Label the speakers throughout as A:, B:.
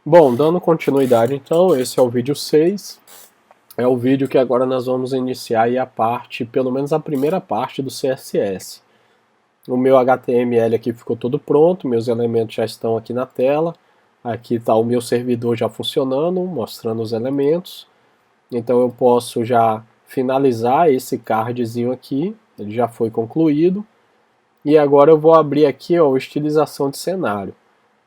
A: Bom, dando continuidade então, esse é o vídeo 6. É o vídeo que agora nós vamos iniciar aí a parte, pelo menos a primeira parte do CSS. O meu HTML aqui ficou todo pronto, meus elementos já estão aqui na tela. Aqui está o meu servidor já funcionando, mostrando os elementos. Então eu posso já finalizar esse cardzinho aqui, ele já foi concluído. E agora eu vou abrir aqui ó, estilização de cenário.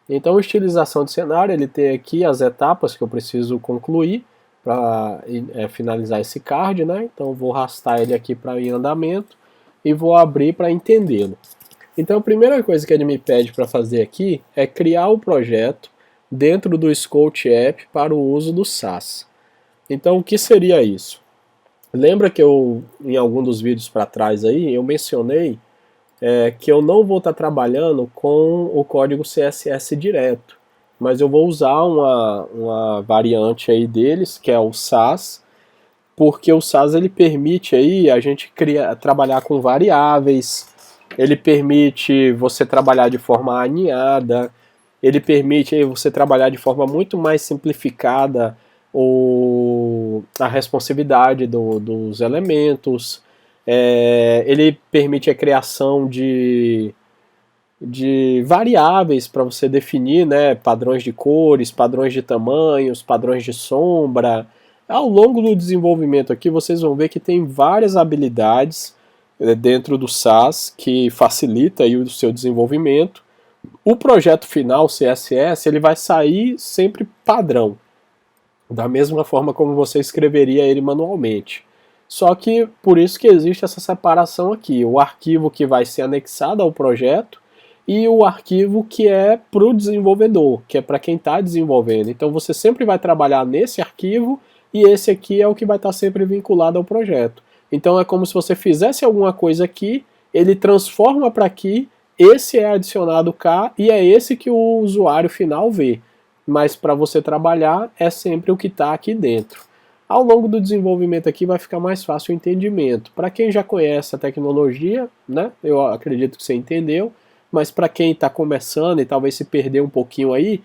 A: Então, estilização de cenário, ele tem aqui as etapas que eu preciso concluir para finalizar esse card, né? Então, vou arrastar ele aqui para em andamento e vou abrir para entendê-lo. Então, a primeira coisa que ele me pede para fazer aqui é criar o projeto dentro do Scout App para o uso do SAS. Então, o que seria isso? Lembra que eu, em algum dos vídeos para trás aí, eu mencionei que eu não vou estar trabalhando com o código CSS direto, mas eu vou usar uma variante aí deles, que é o SAS, porque o SAS ele permite aí a gente trabalhar com variáveis, ele permite você trabalhar de forma aninhada, ele permite aí você trabalhar de forma muito mais simplificada a responsividade dos elementos. Ele permite a criação de variáveis para você definir, né, padrões de cores, padrões de tamanhos, padrões de sombra. Ao longo do desenvolvimento aqui vocês vão ver que tem várias habilidades dentro do SAS que facilita aí o seu desenvolvimento. O projeto final CSS ele vai sair sempre padrão, da mesma forma como você escreveria ele manualmente. Só que por isso que existe essa separação aqui, o arquivo que vai ser anexado ao projeto e o arquivo que é para o desenvolvedor, que é para quem está desenvolvendo. Então você sempre vai trabalhar nesse arquivo e esse aqui é o que vai estar sempre vinculado ao projeto. Então é como se você fizesse alguma coisa aqui, ele transforma para aqui, esse é adicionado cá e é esse que o usuário final vê. Mas para você trabalhar é sempre o que está aqui dentro. Ao longo do desenvolvimento aqui vai ficar mais fácil o entendimento. Para quem já conhece a tecnologia, né, eu acredito que você entendeu, mas para quem está começando e talvez se perder um pouquinho aí,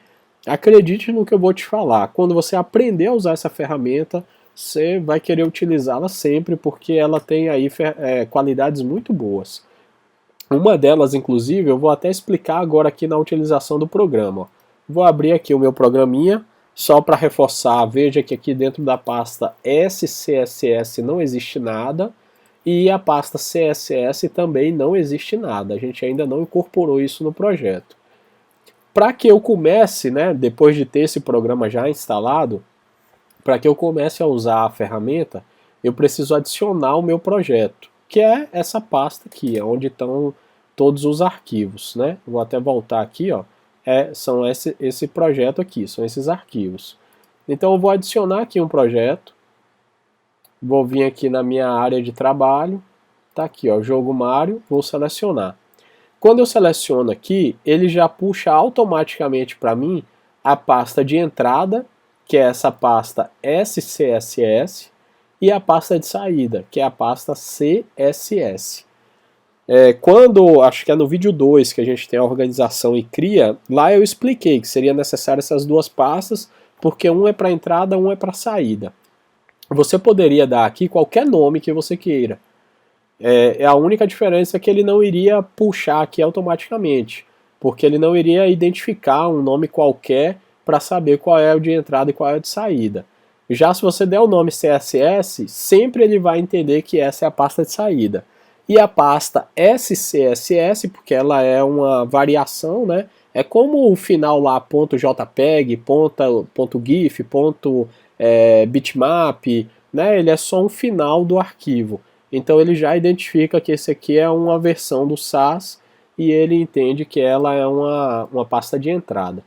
A: acredite no que eu vou te falar. Quando você aprender a usar essa ferramenta, você vai querer utilizá-la sempre, porque ela tem aí qualidades muito boas. Uma delas, inclusive, eu vou até explicar agora aqui na utilização do programa. Vou abrir aqui o meu programinha, só para reforçar, veja que aqui dentro da pasta SCSS não existe nada, e a pasta CSS também não existe nada, a gente ainda não incorporou isso no projeto. Para que eu comece, né, depois de ter esse programa já instalado, para que eu comece a usar a ferramenta, eu preciso adicionar o meu projeto, que é essa pasta aqui, onde estão todos os arquivos, né? Vou até voltar aqui, ó. São esse projeto aqui, são esses arquivos. Então eu vou adicionar aqui um projeto, vou vir aqui na minha área de trabalho, tá aqui, ó, jogo Mario, vou selecionar. Quando eu seleciono aqui, ele já puxa automaticamente para mim a pasta de entrada, que é essa pasta SCSS, e a pasta de saída, que é a pasta CSS. Quando, acho que é no vídeo 2 que a gente tem a organização e cria, lá eu expliquei que seria necessário essas duas pastas, porque um é para entrada, um é para saída. Você poderia dar aqui qualquer nome que você queira. A única diferença é que ele não iria puxar aqui automaticamente, porque ele não iria identificar um nome qualquer para saber qual é o de entrada e qual é o de saída. Já se você der o nome CSS, sempre ele vai entender que essa é a pasta de saída. E a pasta SCSS, porque ela é uma variação, né? É como o final lá, .jpeg, .gif, .bitmap, né? Ele é só um final do arquivo. Então ele já identifica que esse aqui é uma versão do SAS e ele entende que ela é uma pasta de entrada.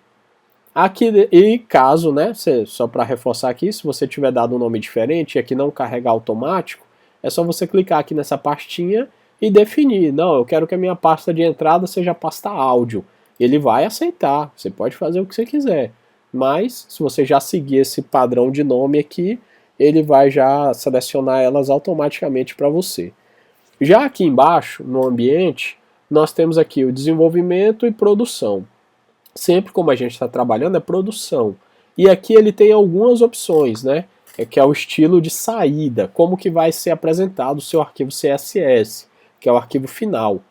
A: Aqui, e caso, né, só para reforçar aqui, se você tiver dado um nome diferente e aqui não carregar automático, é só você clicar aqui nessa pastinha e definir. Não, eu quero que a minha pasta de entrada seja a pasta áudio. Ele vai aceitar, você pode fazer o que você quiser. Mas, se você já seguir esse padrão de nome aqui, ele vai já selecionar elas automaticamente para você. Já aqui embaixo, no ambiente, nós temos aqui o desenvolvimento e produção. Sempre como a gente está trabalhando é produção. E aqui ele tem algumas opções, né? Que é o estilo de saída, como que vai ser apresentado o seu arquivo CSS, que é o arquivo final.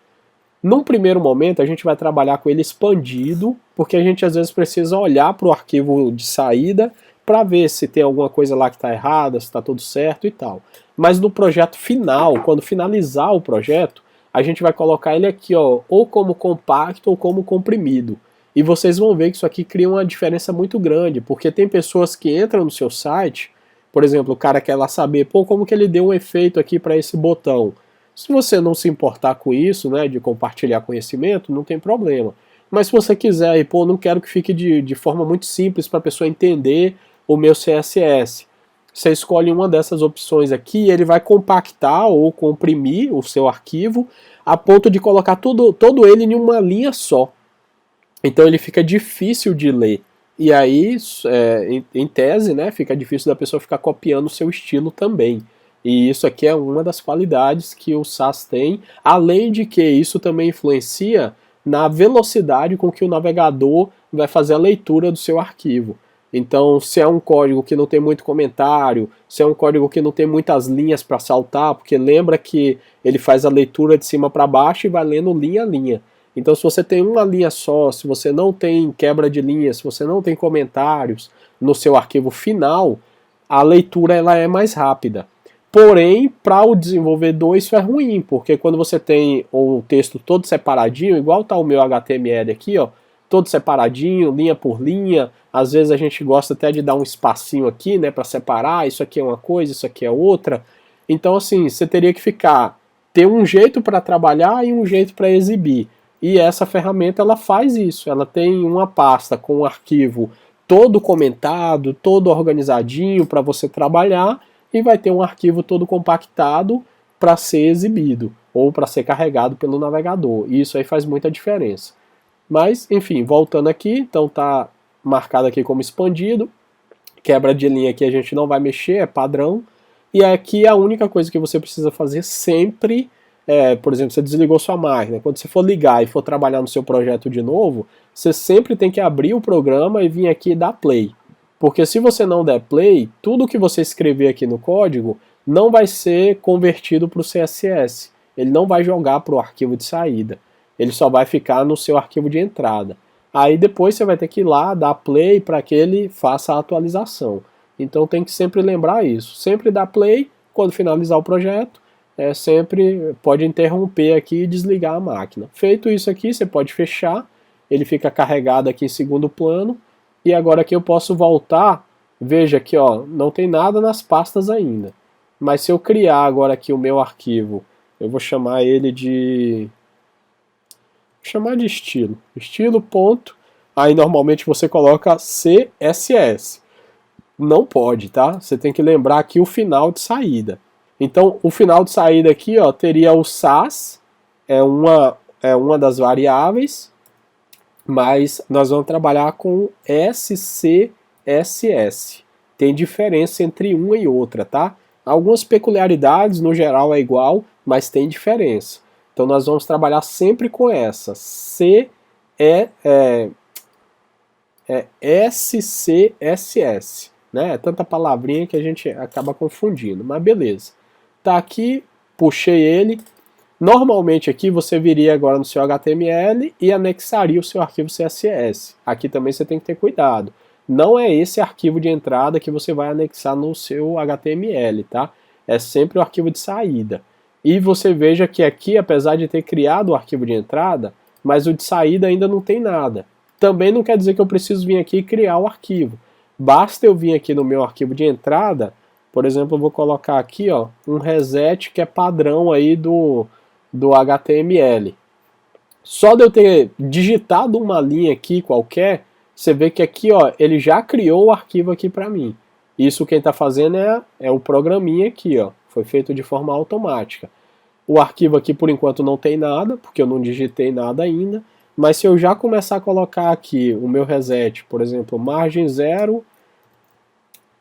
A: Num primeiro momento, a gente vai trabalhar com ele expandido, porque a gente às vezes precisa olhar para o arquivo de saída para ver se tem alguma coisa lá que está errada, se está tudo certo e tal. Mas no projeto final, quando finalizar o projeto, a gente vai colocar ele aqui, ó, ou como compacto ou como comprimido. E vocês vão ver que isso aqui cria uma diferença muito grande, porque tem pessoas que entram no seu site, por exemplo, o cara quer lá saber, pô, como que ele deu um efeito aqui para esse botão. Se você não se importar com isso, né, de compartilhar conhecimento, não tem problema. Mas se você quiser, aí, pô, não quero que fique de forma muito simples para a pessoa entender o meu CSS. Você escolhe uma dessas opções aqui e ele vai compactar ou comprimir o seu arquivo a ponto de colocar todo ele em uma linha só. Então ele fica difícil de ler. E aí, em tese, né, fica difícil da pessoa ficar copiando o seu estilo também. E isso aqui é uma das qualidades que o SAS tem, além de que isso também influencia na velocidade com que o navegador vai fazer a leitura do seu arquivo. Então, se é um código que não tem muito comentário, se é um código que não tem muitas linhas para saltar, porque lembra que ele faz a leitura de cima para baixo e vai lendo linha a linha. Então, se você tem uma linha só, se você não tem quebra de linha, se você não tem comentários no seu arquivo final, a leitura ela é mais rápida. Porém, para o desenvolvedor isso é ruim, porque quando você tem o texto todo separadinho, igual está o meu HTML aqui, ó, todo separadinho, linha por linha, às vezes a gente gosta até de dar um espacinho aqui, né, para separar, isso aqui é uma coisa, isso aqui é outra. Então, assim, você teria que ter um jeito para trabalhar e um jeito para exibir. E essa ferramenta ela faz isso, ela tem uma pasta com um arquivo todo comentado, todo organizadinho para você trabalhar, e vai ter um arquivo todo compactado para ser exibido ou para ser carregado pelo navegador. E isso aí faz muita diferença. Mas, enfim, voltando aqui, então tá marcado aqui como expandido. Quebra de linha aqui a gente não vai mexer, é padrão. E aqui a única coisa que você precisa fazer sempre por exemplo, você desligou sua máquina, quando você for ligar e for trabalhar no seu projeto de novo, você sempre tem que abrir o programa e vir aqui e dar play. Porque se você não der play, tudo que você escrever aqui no código não vai ser convertido para o CSS. Ele não vai jogar para o arquivo de saída. Ele só vai ficar no seu arquivo de entrada. Aí depois você vai ter que ir lá, dar play para que ele faça a atualização. Então tem que sempre lembrar isso. Sempre dar play quando finalizar o projeto. Sempre pode interromper aqui e desligar a máquina. Feito isso aqui, você pode fechar. Ele fica carregado aqui em segundo plano. E agora aqui eu posso voltar. Veja aqui, ó, não tem nada nas pastas ainda. Mas se eu criar agora aqui o meu arquivo, eu vou chamar ele de... Vou chamar de estilo. Estilo ponto. Aí normalmente você coloca CSS. Não pode, tá? Você tem que lembrar aqui o final de saída. Então, o final de saída aqui, ó, teria o SAS, é uma das variáveis, mas nós vamos trabalhar com SCSS. Tem diferença entre uma e outra, tá? Algumas peculiaridades, no geral é igual, mas tem diferença. Então nós vamos trabalhar sempre com essa. SCSS. Né? É tanta palavrinha que a gente acaba confundindo, mas beleza. Tá aqui, puxei ele. Normalmente aqui você viria agora no seu HTML e anexaria o seu arquivo CSS. Aqui também você tem que ter cuidado. Não é esse arquivo de entrada que você vai anexar no seu HTML, tá? É sempre o arquivo de saída. E você veja que aqui, apesar de ter criado o arquivo de entrada, mas o de saída ainda não tem nada. Também não quer dizer que eu preciso vir aqui e criar o arquivo. Basta eu vir aqui no meu arquivo de entrada, por exemplo, eu vou colocar aqui, ó, um reset que é padrão aí do HTML. Só de eu ter digitado uma linha aqui qualquer, você vê que aqui, ó, ele já criou o arquivo aqui para mim. Isso quem está fazendo é o programinha aqui, ó, foi feito de forma automática. O arquivo aqui por enquanto não tem nada, porque eu não digitei nada ainda, mas se eu já começar a colocar aqui o meu reset, por exemplo, margem 0,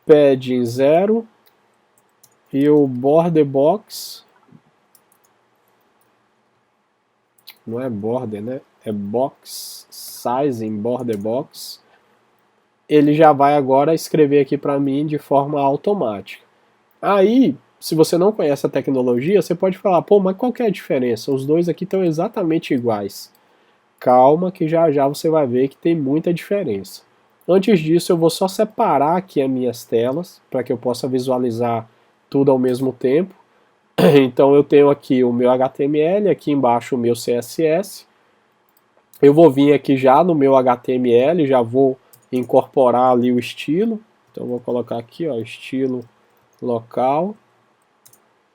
A: padding 0 e o border box, não é border, né? É box size em border box. ele já vai agora escrever aqui para mim de forma automática. Aí, se você não conhece a tecnologia, você pode falar, pô, mas qual que é a diferença? Os dois aqui estão exatamente iguais. Calma que já já você vai ver que tem muita diferença. Antes disso, eu vou só separar aqui as minhas telas, para que eu possa visualizar tudo ao mesmo tempo. Então eu tenho aqui o meu HTML, aqui embaixo o meu CSS. Eu vou vir aqui já no meu HTML, já vou incorporar ali o estilo. Então eu vou colocar aqui, ó, estilo local.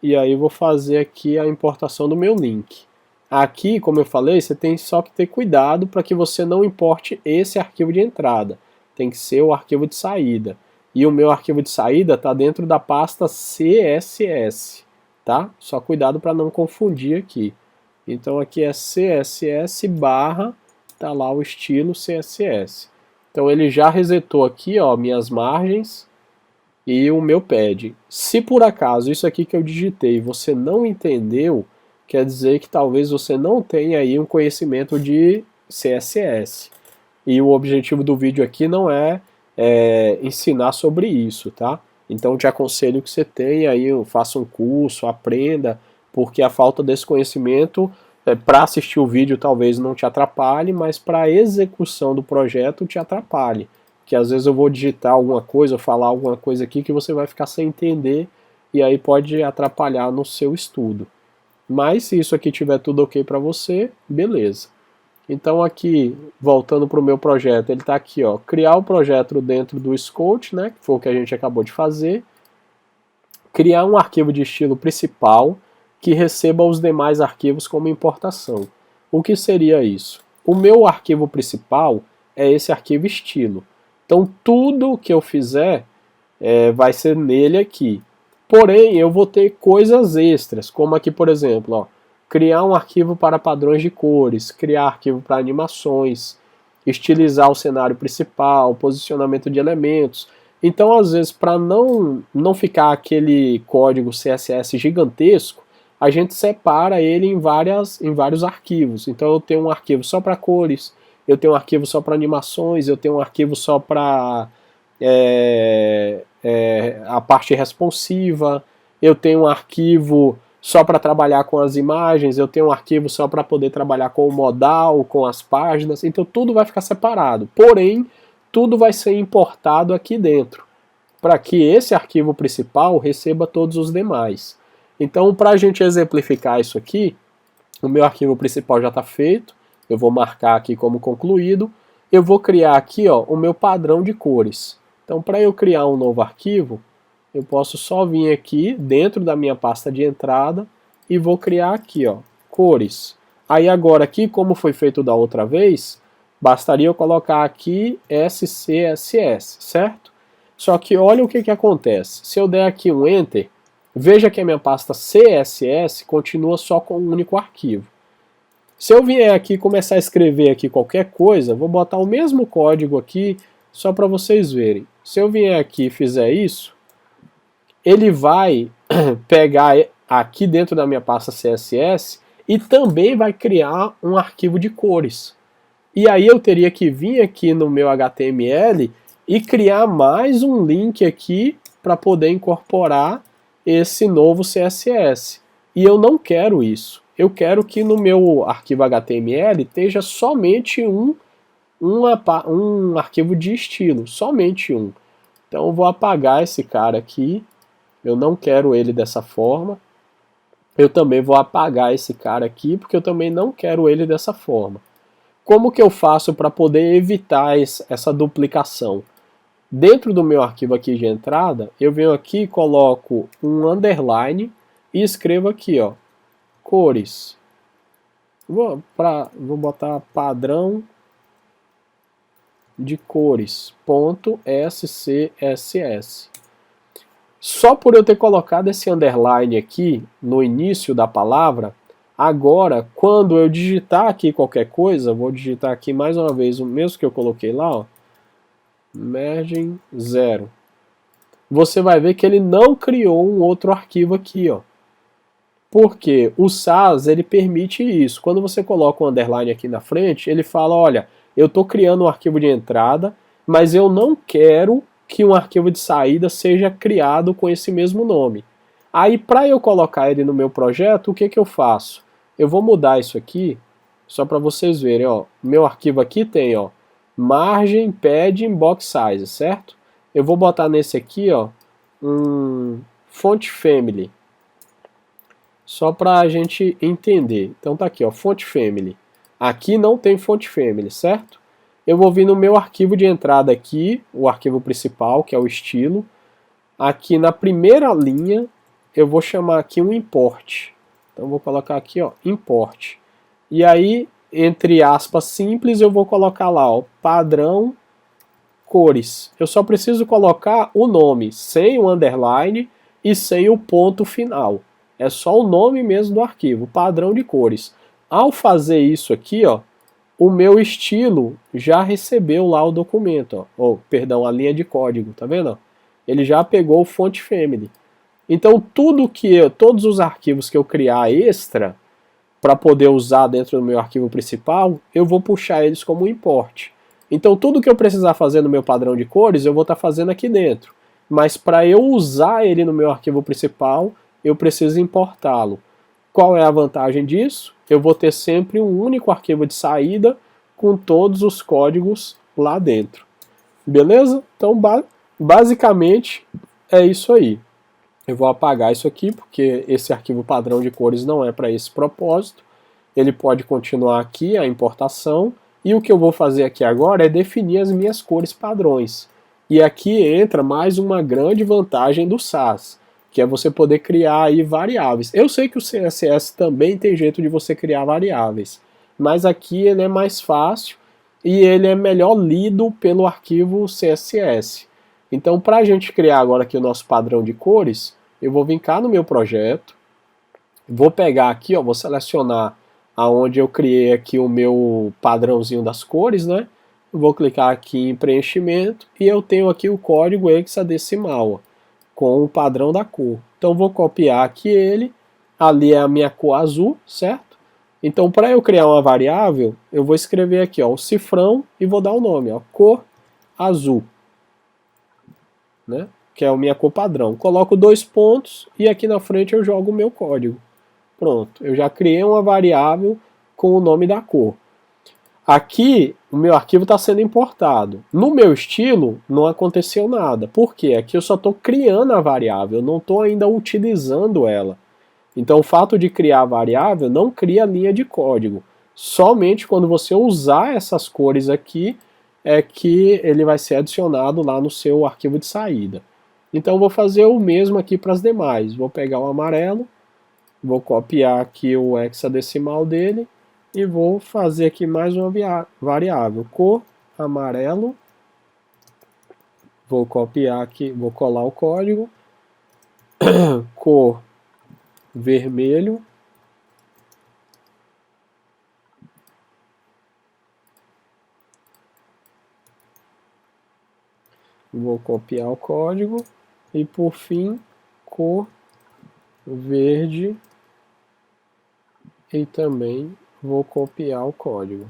A: E aí vou fazer aqui a importação do meu link. Aqui, como eu falei, você tem só que ter cuidado para que você não importe esse arquivo de entrada. Tem que ser o arquivo de saída. E o meu arquivo de saída está dentro da pasta CSS, tá? Só cuidado para não confundir aqui. Então aqui é CSS barra, tá lá o estilo CSS. Então ele já resetou aqui, ó, minhas margens e o meu pad. Se por acaso isso aqui que eu digitei você não entendeu, quer dizer que talvez você não tenha aí um conhecimento de CSS. E o objetivo do vídeo aqui não é, ensinar sobre isso, tá? Então eu te aconselho que você tenha aí, faça um curso, aprenda, porque a falta desse conhecimento, para assistir o vídeo talvez não te atrapalhe, mas para a execução do projeto te atrapalhe. Que às vezes eu vou digitar alguma coisa, ou falar alguma coisa aqui que você vai ficar sem entender, e aí pode atrapalhar no seu estudo. Mas se isso aqui tiver tudo ok para você, beleza. Então aqui, voltando para o meu projeto, ele está aqui, ó, criar o projeto dentro do Scout, né, que foi o que a gente acabou de fazer. Criar um arquivo de estilo principal que receba os demais arquivos como importação. O que seria isso? O meu arquivo principal é esse arquivo estilo. Então tudo que eu fizer vai ser nele aqui. Porém, eu vou ter coisas extras, como aqui, por exemplo, ó, criar um arquivo para padrões de cores, criar arquivo para animações, estilizar o cenário principal, posicionamento de elementos. Então, às vezes, para não ficar aquele código CSS gigantesco, a gente separa ele em vários arquivos. Então, eu tenho um arquivo só para cores, eu tenho um arquivo só para animações, eu tenho um arquivo só para a parte responsiva, eu tenho um arquivo só para trabalhar com as imagens, eu tenho um arquivo só para poder trabalhar com o modal, com as páginas, então tudo vai ficar separado. Porém, tudo vai ser importado aqui dentro, para que esse arquivo principal receba todos os demais. Então, para a gente exemplificar isso aqui, o meu arquivo principal já está feito, eu vou marcar aqui como concluído, eu vou criar aqui, ó, o meu padrão de cores. Então, para eu criar um novo arquivo, eu posso só vir aqui dentro da minha pasta de entrada e vou criar aqui, ó, cores. Aí agora aqui, como foi feito da outra vez, bastaria eu colocar aqui SCSS, certo? Só que olha o que acontece. Se eu der aqui um Enter, veja que a minha pasta CSS continua só com um único arquivo. Se eu vier aqui e começar a escrever aqui qualquer coisa, vou botar o mesmo código aqui só para vocês verem. Se eu vier aqui e fizer isso, ele vai pegar aqui dentro da minha pasta CSS e também vai criar um arquivo de cores. E aí eu teria que vir aqui no meu HTML e criar mais um link aqui para poder incorporar esse novo CSS. E eu não quero isso. Eu quero que no meu arquivo HTML esteja somente um arquivo de estilo, somente um. Então eu vou apagar esse cara aqui, eu não quero ele dessa forma. Eu também vou apagar esse cara aqui, porque eu também não quero ele dessa forma. Como que eu faço para poder evitar essa duplicação? Dentro do meu arquivo aqui de entrada, eu venho aqui, coloco um underline e escrevo aqui, ó, cores. Vou botar padrão de cores, .scss. Só por eu ter colocado esse underline aqui no início da palavra, agora, quando eu digitar aqui qualquer coisa, vou digitar aqui mais uma vez o mesmo que eu coloquei lá, ó, margem 0. Você vai ver que ele não criou um outro arquivo aqui, ó. Porque o SAS, ele permite isso. Quando você coloca um underline aqui na frente, ele fala, olha, eu estou criando um arquivo de entrada mas eu não quero que um arquivo de saída seja criado com esse mesmo nome. Aí, para eu colocar ele no meu projeto, o que eu faço? Eu vou mudar isso aqui, só para vocês verem, ó. Meu arquivo aqui tem, ó, margem, padding, box size, certo? Eu vou botar nesse aqui, ó, font family, só para a gente entender. Então tá aqui, ó, font family. Aqui não tem font family, certo? Eu vou vir no meu arquivo de entrada aqui, o arquivo principal, que é o estilo. Aqui na primeira linha, eu vou chamar aqui um import. Então vou colocar aqui, ó, import. E aí, entre aspas simples, eu vou colocar lá, ó, padrão cores. Eu só preciso colocar o nome, sem o underline e sem o ponto final. É só o nome mesmo do arquivo, padrão de cores. Ao fazer isso aqui, ó, o meu estilo já recebeu lá o documento, ó, perdão, a linha de código, tá vendo? Ele já pegou o font family. Então todos os arquivos que eu criar extra para poder usar dentro do meu arquivo principal, eu vou puxar eles como import. Então tudo que eu precisar fazer no meu padrão de cores, eu vou estar fazendo aqui dentro. Mas para eu usar ele no meu arquivo principal, eu preciso importá-lo. Qual é a vantagem disso? Eu vou ter sempre um único arquivo de saída com todos os códigos lá dentro. Beleza? Então, basicamente, é isso aí. Eu vou apagar isso aqui, porque esse arquivo padrão de cores não é para esse propósito. Ele pode continuar aqui, a importação. E o que eu vou fazer aqui agora é definir as minhas cores padrões. E aqui entra mais uma grande vantagem do Sass, que é você poder criar aí variáveis. Eu sei que o CSS também tem jeito de você criar variáveis, mas aqui ele é mais fácil e ele é melhor lido pelo arquivo CSS. Então, para a gente criar agora aqui o nosso padrão de cores, eu vou vir cá no meu projeto, vou pegar aqui, ó, vou selecionar aonde eu criei aqui o meu padrãozinho das cores, né? Vou clicar aqui em preenchimento e eu tenho aqui o código hexadecimal, ó, com o padrão da cor. Então vou copiar aqui ele, ali é a minha cor azul, certo? Então para eu criar uma variável, eu vou escrever aqui, ó, o cifrão e vou dar o nome, ó, cor azul, né? Que é a minha cor padrão. Coloco 2 pontos e aqui na frente eu jogo o meu código. Pronto, eu já criei uma variável com o nome da cor. Aqui, o meu arquivo está sendo importado. No meu estilo, não aconteceu nada. Por quê? Aqui eu só estou criando a variável, eu não estou ainda utilizando ela. Então, o fato de criar a variável não cria linha de código. Somente quando você usar essas cores aqui, é que ele vai ser adicionado lá no seu arquivo de saída. Então, eu vou fazer o mesmo aqui para as demais. Vou pegar o amarelo, vou copiar aqui o hexadecimal dele, e vou fazer aqui mais uma variável, cor amarelo, vou copiar aqui, vou colar o código, cor vermelho, vou copiar o código, e por fim, cor verde, e também vou copiar o código.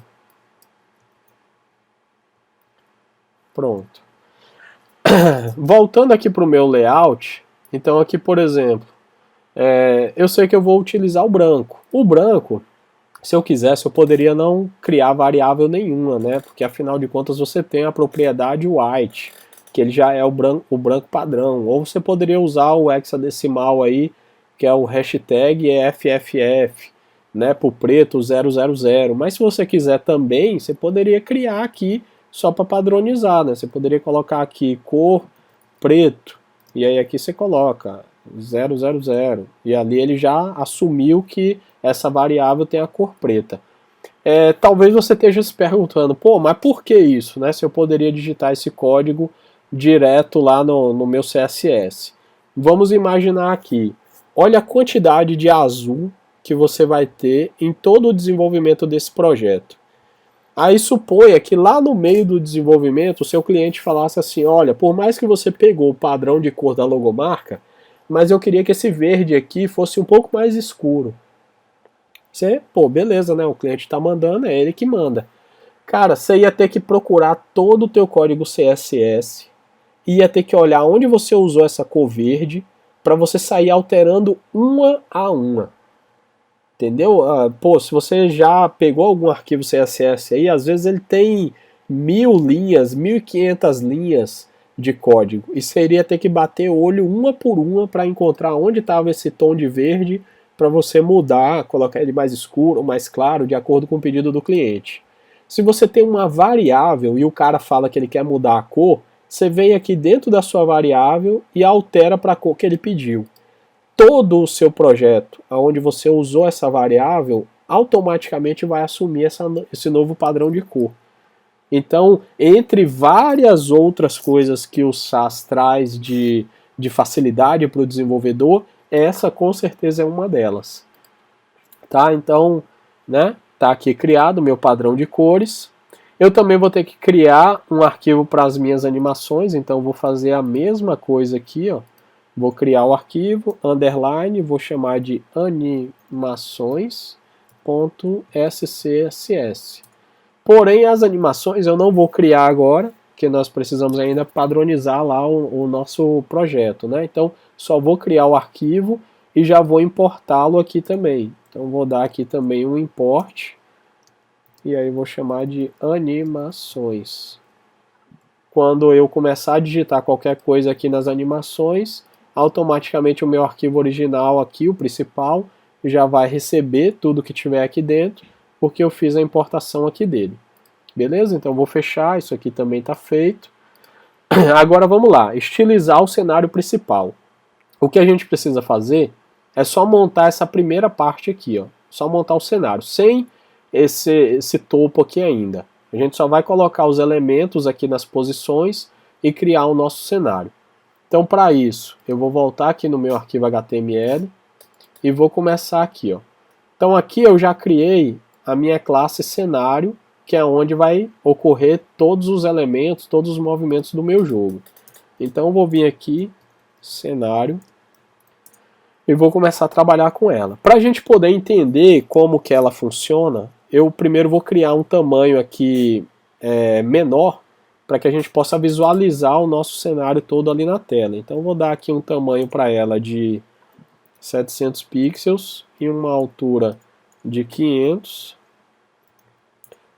A: Pronto. Voltando aqui para o meu layout, então aqui, por exemplo, eu sei que eu vou utilizar o branco. O branco, se eu quisesse, eu poderia não criar variável nenhuma, né? Porque afinal de contas você tem a propriedade white, que ele já é o branco padrão. Ou você poderia usar o hexadecimal aí, que é o hashtag FFF, né, para o preto 000. Mas se você quiser também, você poderia criar aqui só para padronizar, né? Você poderia colocar aqui cor preto, e aí aqui você coloca 000, e ali ele já assumiu que essa variável tem a cor preta. Talvez você esteja se perguntando, pô, mas por que isso, né? Se eu poderia digitar esse código direto lá no meu CSS. Vamos imaginar aqui, olha a quantidade de azul que você vai ter em todo o desenvolvimento desse projeto. Aí suponha que lá no meio do desenvolvimento o seu cliente falasse assim, olha, por mais que você pegou o padrão de cor da logomarca, mas eu queria que esse verde aqui fosse um pouco mais escuro. Você, pô, beleza, né? O cliente está mandando, é ele que manda. Cara, você ia ter que procurar todo o teu código CSS, ia ter que olhar onde você usou essa cor verde, para você sair alterando uma a uma. Entendeu? Pô, se você já pegou algum arquivo CSS aí, às vezes ele tem 1.000 linhas, 1.500 linhas de código. E seria ter que bater o olho uma por uma para encontrar onde estava esse tom de verde para você mudar, colocar ele mais escuro ou mais claro, de acordo com o pedido do cliente. Se você tem uma variável e o cara fala que ele quer mudar a cor, você vem aqui dentro da sua variável e altera para a cor que ele pediu. Todo o seu projeto, onde você usou essa variável, automaticamente vai assumir esse novo padrão de cor. Então, entre várias outras coisas que o SAS traz de facilidade para o desenvolvedor, essa com certeza é uma delas. Tá? Então, né, tá aqui criado o meu padrão de cores. Eu também vou ter que criar um arquivo para as minhas animações, então vou fazer a mesma coisa aqui, ó. Vou criar o arquivo, underline, vou chamar de animações.scss. Porém, as animações eu não vou criar agora, porque nós precisamos ainda padronizar lá o nosso projeto, né? Então, só vou criar o arquivo e já vou importá-lo aqui também. Então, vou dar aqui também um import, e aí vou chamar de animações. Quando eu começar a digitar qualquer coisa aqui nas animações, automaticamente o meu arquivo original aqui, o principal, já vai receber tudo que tiver aqui dentro, porque eu fiz a importação aqui dele. Beleza? Então vou fechar, isso aqui também está feito. Agora vamos lá, estilizar o cenário principal. O que a gente precisa fazer é só montar essa primeira parte aqui, ó. Só montar o cenário, sem esse topo aqui ainda. A gente só vai colocar os elementos aqui nas posições e criar o nosso cenário. Então, para isso, eu vou voltar aqui no meu arquivo HTML e vou começar aqui, ó. Então, aqui eu já criei a minha classe cenário, que é onde vai ocorrer todos os elementos, todos os movimentos do meu jogo. Então, eu vou vir aqui, cenário, e vou começar a trabalhar com ela. Para a gente poder entender como que ela funciona, eu primeiro vou criar um tamanho aqui menor, para que a gente possa visualizar o nosso cenário todo ali na tela. Então vou dar aqui um tamanho para ela de 700 pixels e uma altura de 500.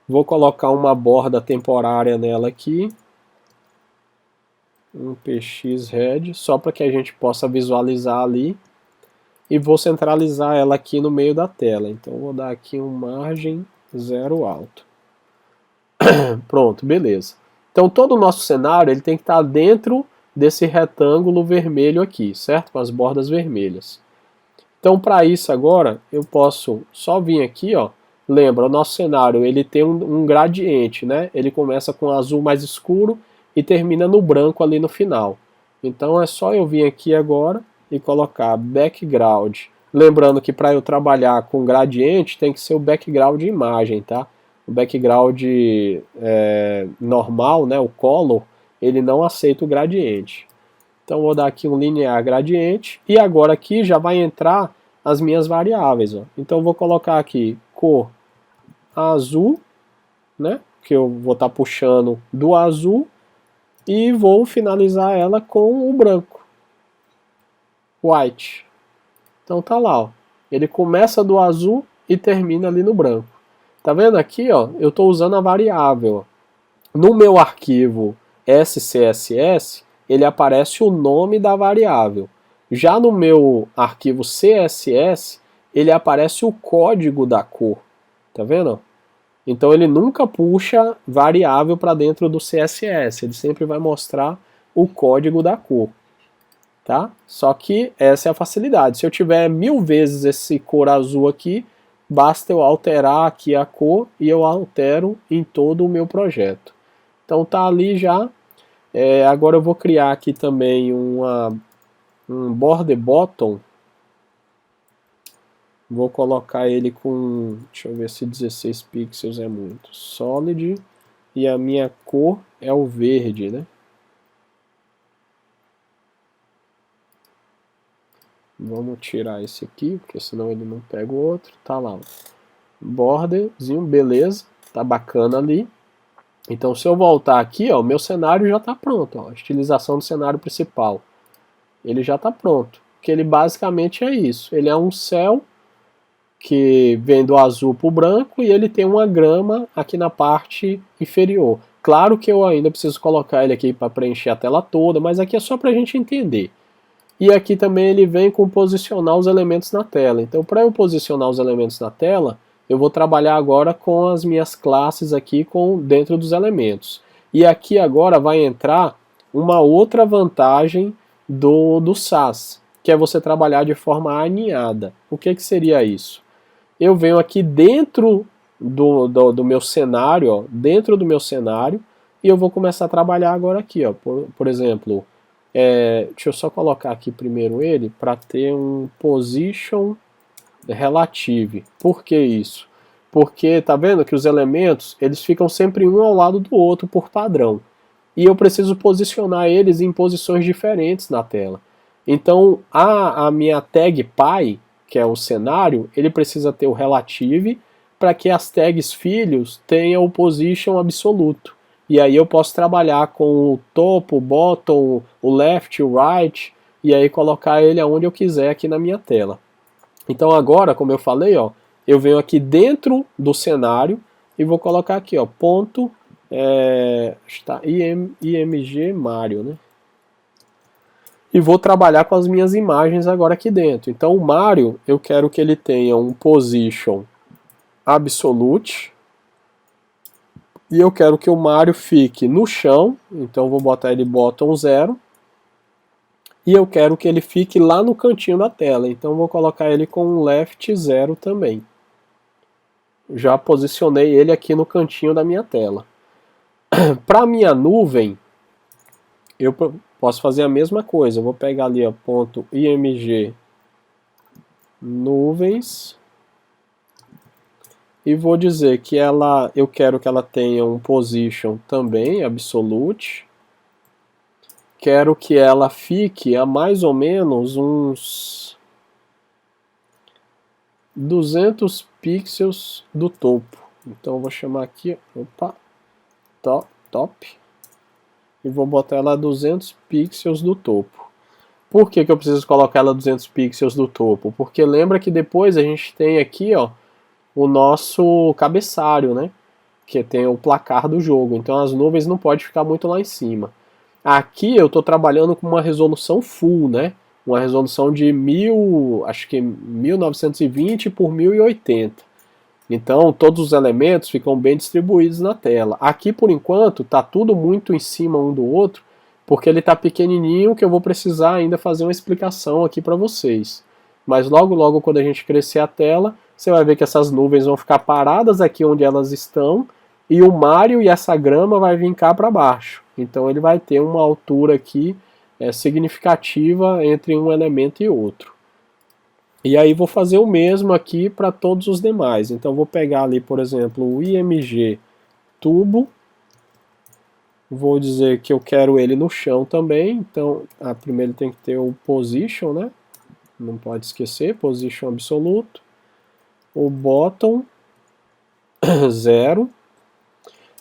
A: Vou colocar uma borda temporária nela aqui, um pxred, só para que a gente possa visualizar ali. E vou centralizar ela aqui no meio da tela. Então vou dar aqui um margem 0 alto. Pronto, beleza. Então todo o nosso cenário ele tem que estar dentro desse retângulo vermelho aqui, certo? Com as bordas vermelhas. Então para isso agora eu posso só vir aqui, ó. Lembra, o nosso cenário ele tem um gradiente, né? Ele começa com azul mais escuro e termina no branco ali no final. Então é só eu vir aqui agora e colocar background. Lembrando que para eu trabalhar com gradiente tem que ser o background imagem, tá? O background normal, né, o color, ele não aceita o gradiente. Então vou dar aqui um linear gradiente e agora aqui já vai entrar as minhas variáveis. Ó. Então vou colocar aqui cor azul, né, que eu vou estar puxando do azul e vou finalizar ela com o branco, white. Então tá lá, ó. Ele começa do azul e termina ali no branco. Tá vendo aqui, ó? Eu estou usando a variável. No meu arquivo SCSS, ele aparece o nome da variável. Já no meu arquivo CSS, ele aparece o código da cor. Tá vendo? Então ele nunca puxa variável para dentro do CSS. Ele sempre vai mostrar o código da cor. Tá? Só que essa é a facilidade. Se eu tiver 1000 vezes esse cor azul aqui, basta eu alterar aqui a cor e eu altero em todo o meu projeto. Então tá ali já. Agora eu vou criar aqui também um border bottom. Vou colocar ele com, deixa eu ver se 16 pixels é muito. Solid. E a minha cor é o verde, né? Vamos tirar esse aqui, porque senão ele não pega o outro. Tá lá. Borderzinho, beleza. Tá bacana ali. Então se eu voltar aqui, ó, meu cenário já está pronto, ó, estilização do cenário principal. Ele já está pronto, que ele basicamente é isso. Ele é um céu que vem do azul para o branco e ele tem uma grama aqui na parte inferior. Claro que eu ainda preciso colocar ele aqui para preencher a tela toda, mas aqui é só para a gente entender. E aqui também ele vem com posicionar os elementos na tela. Então, para eu posicionar os elementos na tela, eu vou trabalhar agora com as minhas classes aqui dentro dos elementos. E aqui agora vai entrar uma outra vantagem do SAS, que é você trabalhar de forma aninhada. O que seria isso? Eu venho aqui dentro do meu cenário, ó, dentro do meu cenário, e eu vou começar a trabalhar agora aqui, ó, por exemplo, deixa eu só colocar aqui primeiro ele para ter um position relative. Por que isso? Porque tá vendo que os elementos eles ficam sempre um ao lado do outro por padrão, e eu preciso posicionar eles em posições diferentes na tela. Então a minha tag pi, que é o cenário, ele precisa ter o relative para que as tags filhos tenham o position absoluto. E aí eu posso trabalhar com o topo, o bottom, o left, o right, e aí colocar ele aonde eu quiser aqui na minha tela. Então agora, como eu falei, ó, eu venho aqui dentro do cenário e vou colocar aqui, ó, ponto, está img Mario, né? E vou trabalhar com as minhas imagens agora aqui dentro. Então o Mario, eu quero que ele tenha um position absolute, e eu quero que o Mario fique no chão, então vou botar ele bottom 0, e eu quero que ele fique lá no cantinho da tela, então vou colocar ele com left 0 também. Já posicionei ele aqui no cantinho da minha tela. Para minha nuvem, eu posso fazer a mesma coisa, eu vou pegar ali a ponto img nuvens e vou dizer que eu quero que ela tenha um position também absolute, quero que ela fique a mais ou menos uns 200 pixels do topo. Então eu vou chamar aqui, opa, top, e vou botar ela a 200 pixels do topo. Por que eu preciso colocar ela a 200 pixels do topo? Porque lembra que depois a gente tem aqui, ó, o nosso cabeçalho, né? Que tem o placar do jogo. Então as nuvens não podem ficar muito lá em cima. Aqui eu estou trabalhando com uma resolução full, né? Uma resolução de 1920 por 1080. Então todos os elementos ficam bem distribuídos na tela. Aqui por enquanto está tudo muito em cima um do outro, porque ele está pequenininho, que eu vou precisar ainda fazer uma explicação aqui para vocês. Mas logo logo quando a gente crescer a tela, você vai ver que essas nuvens vão ficar paradas aqui onde elas estão, e o Mario e essa grama vai vir cá para baixo. Então ele vai ter uma altura aqui significativa entre um elemento e outro. E aí vou fazer o mesmo aqui para todos os demais. Então vou pegar ali, por exemplo, o img tubo. Vou dizer que eu quero ele no chão também. Então, primeiro tem que ter o position, né? Não pode esquecer, position absoluto. O bottom 0.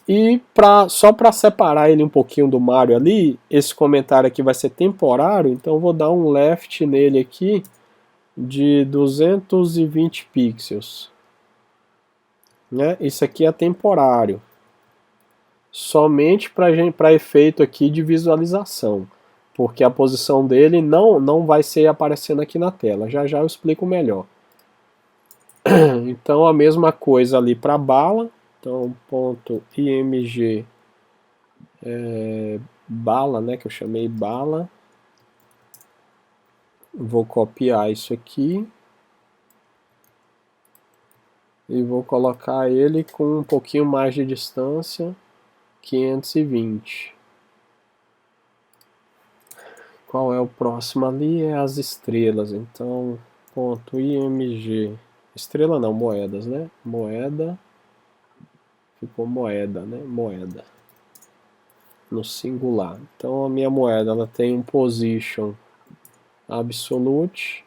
A: E só para separar ele um pouquinho do Mario ali, esse comentário aqui vai ser temporário, então eu vou dar um left nele aqui de 220 pixels. Né? Isso aqui é temporário. Somente para efeito aqui de visualização. Porque a posição dele não vai ser aparecendo aqui na tela. Já já eu explico melhor. Então a mesma coisa ali para bala. Então ponto img bala, né, que eu chamei bala. Vou copiar isso aqui e vou colocar ele com um pouquinho mais de distância, 520. Qual é o próximo ali? É as estrelas. Então ponto img estrela não, moedas, né? Moeda. Ficou moeda, né? Moeda. No singular. Então a minha moeda ela tem um position absolute.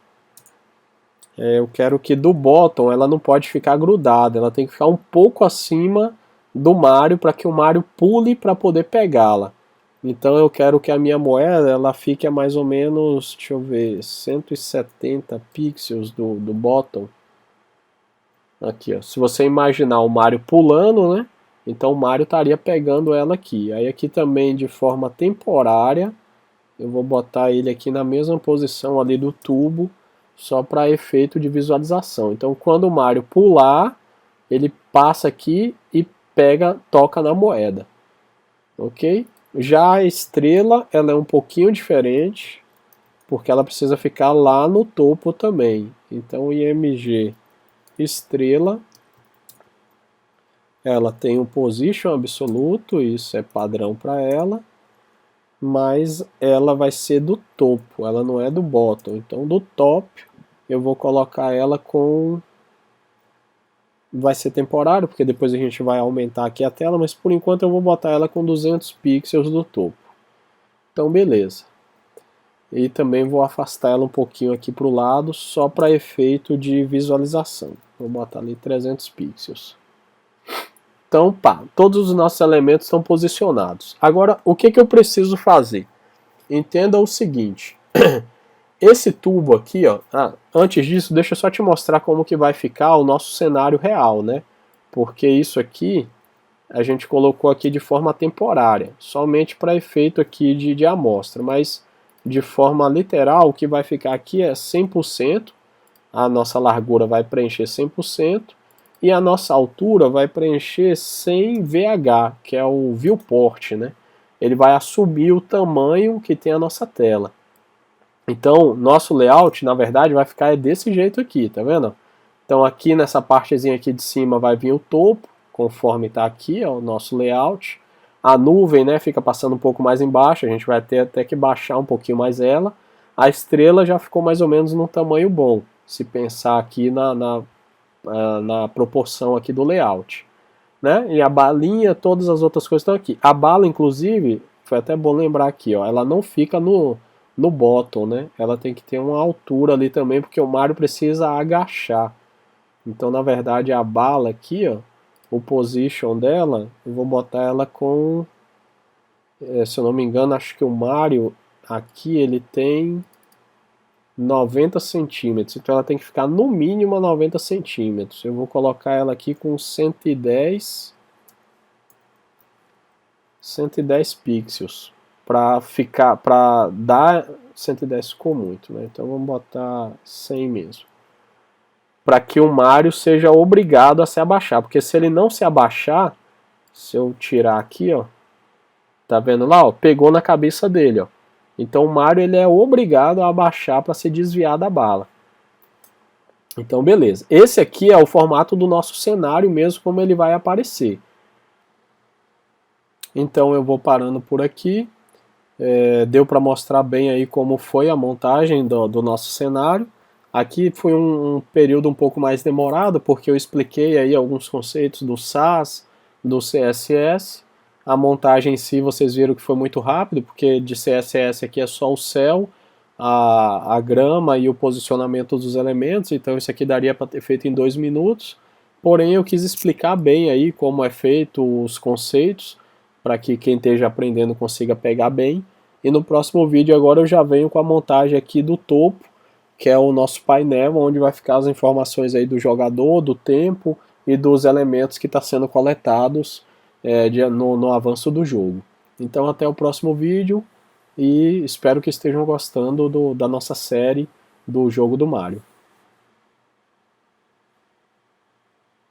A: Eu quero que do bottom ela não pode ficar grudada, ela tem que ficar um pouco acima do Mario para que o Mario pule para poder pegá-la. Então eu quero que a minha moeda ela fique a mais ou menos, deixa eu ver, 170 pixels do bottom. Aqui, ó. Se você imaginar o Mario pulando, né? Então o Mario estaria pegando ela aqui. Aí aqui também de forma temporária, eu vou botar ele aqui na mesma posição ali do tubo, só para efeito de visualização. Então quando o Mario pular, ele passa aqui e toca na moeda. Ok? Já a estrela, ela é um pouquinho diferente, porque ela precisa ficar lá no topo também. Então IMG estrela, ela tem um position absoluto, isso é padrão para ela, mas ela vai ser do topo, ela não é do bottom. Então do top eu vou colocar ela com... vai ser temporário, porque depois a gente vai aumentar aqui a tela, mas por enquanto eu vou botar ela com 200 pixels do topo. Então beleza. E também vou afastar ela um pouquinho aqui para o lado, só para efeito de visualização. Vou botar ali 300 pixels. Então, pá, todos os nossos elementos estão posicionados. Agora, o que eu preciso fazer? Entenda o seguinte. Esse tubo aqui, ó, antes disso, deixa eu só te mostrar como que vai ficar o nosso cenário real, né? Porque isso aqui a gente colocou aqui de forma temporária, somente para efeito aqui de amostra, mas de forma literal o que vai ficar aqui é 100%, a nossa largura vai preencher 100%, e a nossa altura vai preencher 100 VH, que é o viewport, né? Ele vai assumir o tamanho que tem a nossa tela. Então, nosso layout, na verdade, vai ficar desse jeito aqui, tá vendo? Então aqui nessa partezinha aqui de cima vai vir o topo, conforme está aqui, ó, o nosso layout. A nuvem, né, fica passando um pouco mais embaixo, a gente vai ter até que baixar um pouquinho mais ela. A estrela já ficou mais ou menos num tamanho bom, se pensar aqui na proporção aqui do layout. Né? E a balinha, todas as outras coisas estão aqui. A bala, inclusive, foi até bom lembrar aqui, ó, ela não fica no bottom, né? Ela tem que ter uma altura ali também, porque o Mario precisa agachar. Então, na verdade, a bala aqui, ó, o position dela, eu vou botar ela com, se eu não me engano, acho que o Mario aqui ele tem 90 centímetros, então ela tem que ficar no mínimo a 90 centímetros. Eu vou colocar ela aqui com 110 pixels para dar 110 ficou muito, né? Então vamos botar 100 mesmo, para que o Mario seja obrigado a se abaixar, porque se ele não se abaixar, se eu tirar aqui, ó, tá vendo lá, ó, pegou na cabeça dele, ó. Então o Mario ele é obrigado a abaixar para se desviar da bala. Então beleza, esse aqui é o formato do nosso cenário mesmo, como ele vai aparecer. Então eu vou parando por aqui. Deu para mostrar bem aí como foi a montagem do nosso cenário. Aqui foi um período um pouco mais demorado, porque eu expliquei aí alguns conceitos do SAS, do CSS. A montagem em si vocês viram que foi muito rápido, porque de CSS aqui é só o céu, a grama e o posicionamento dos elementos, então isso aqui daria para ter feito em 2 minutos. Porém eu quis explicar bem aí como é feito os conceitos, para que quem esteja aprendendo consiga pegar bem. E no próximo vídeo agora eu já venho com a montagem aqui do topo, que é o nosso painel, onde vai ficar as informações aí do jogador, do tempo e dos elementos que estão sendo coletados no avanço do jogo. Então até o próximo vídeo e espero que estejam gostando da nossa série do jogo do Mario.